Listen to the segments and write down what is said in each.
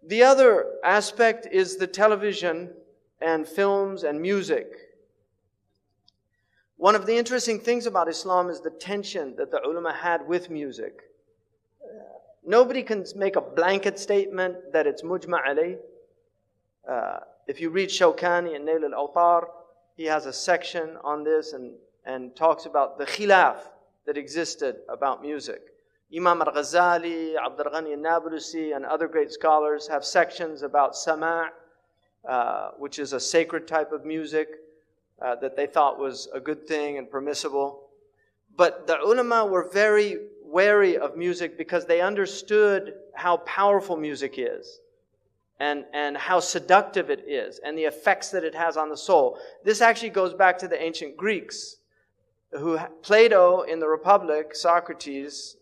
The other aspect is the television and films and music. One of the interesting things about Islam is the tension that the ulama had with music. Nobody can make a blanket statement that it's mujma' alayh. If you read Shawkani and Nail al-Awtar, he has a section on this and talks about the khilaf that existed about music. Imam al-Ghazali, Abdul Ghani al-Nablusi, and other great scholars have sections about sama', which is a sacred type of music that they thought was a good thing and permissible. But the ulama were very wary of music because they understood how powerful music is. And how seductive it is, and the effects that it has on the soul. This actually goes back to the ancient Greeks, who Plato in the Republic, Socrates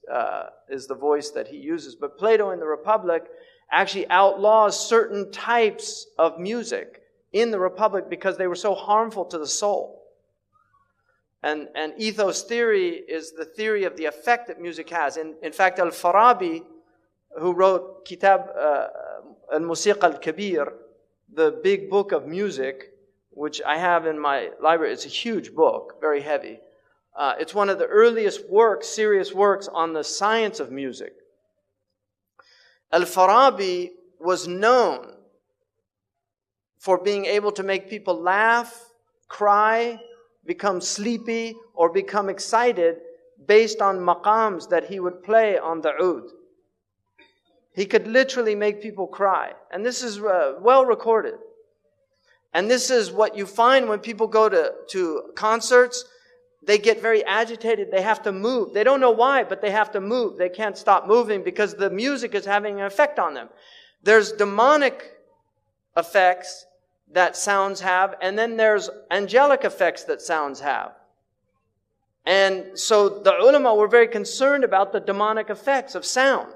is the voice that he uses, but Plato in the Republic actually outlaws certain types of music in the Republic because they were so harmful to the soul. And ethos theory is the theory of the effect that music has. In fact, Al-Farabi, who wrote Kitab Al-Musiqa Al-Kabir, the big book of music, which I have in my library. It's a huge book, very heavy. It's one of the earliest works, serious works on the science of music. Al-Farabi was known for being able to make people laugh, cry, become sleepy, or become excited based on maqams that he would play on the oud. He could literally make people cry. And this is well recorded. And this is what you find when people go to concerts. They get very agitated. They have to move. They don't know why, but they have to move. They can't stop moving because the music is having an effect on them. There's demonic effects that sounds have, and then there's angelic effects that sounds have. And so the ulama were very concerned about the demonic effects of sound.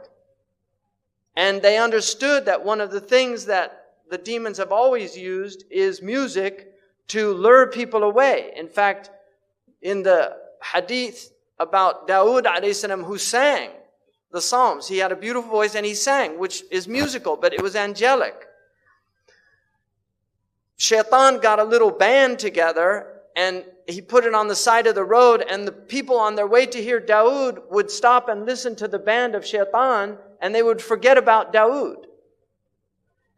And they understood that one of the things that the demons have always used is music to lure people away. In fact, in the hadith about Dawood alayhi salam, who sang the Psalms, he had a beautiful voice and he sang, which is musical, but it was angelic. Shaitan got a little band together and he put it on the side of the road, and the people on their way to hear Dawood would stop and listen to the band of Shaitan, and they would forget about Dawood.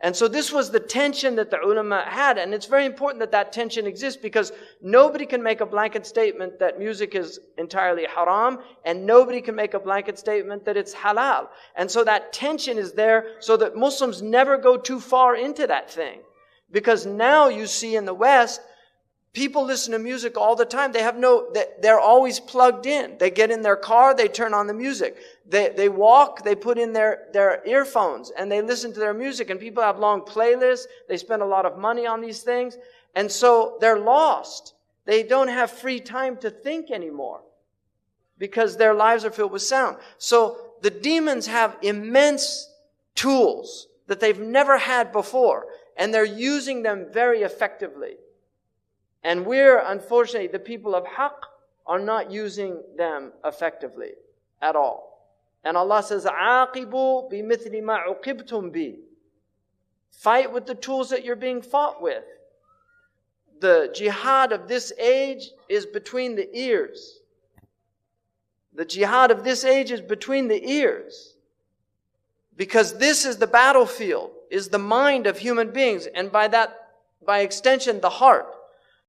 And so this was the tension that the ulama had, and it's very important that that tension exists because nobody can make a blanket statement that music is entirely haram, and nobody can make a blanket statement that it's halal. And so that tension is there so that Muslims never go too far into that thing. Because now you see in the West, people listen to music all the time. They're always plugged in. They get in their car, they turn on the music. They walk, they put in their earphones and they listen to their music. And people have long playlists. They spend a lot of money on these things. And so they're lost. They don't have free time to think anymore because their lives are filled with sound. So the demons have immense tools that they've never had before. And they're using them very effectively. And we're, unfortunately, the people of haqq are not using them effectively at all. And Allah says, عَاقِبُوا بِمِثْلِ مَا عُقِبْتُمْ بِهِ. Fight with the tools that you're being fought with. The jihad of this age is between the ears. The jihad of this age is between the ears. Because this is the battlefield, is the mind of human beings. And by extension, the heart.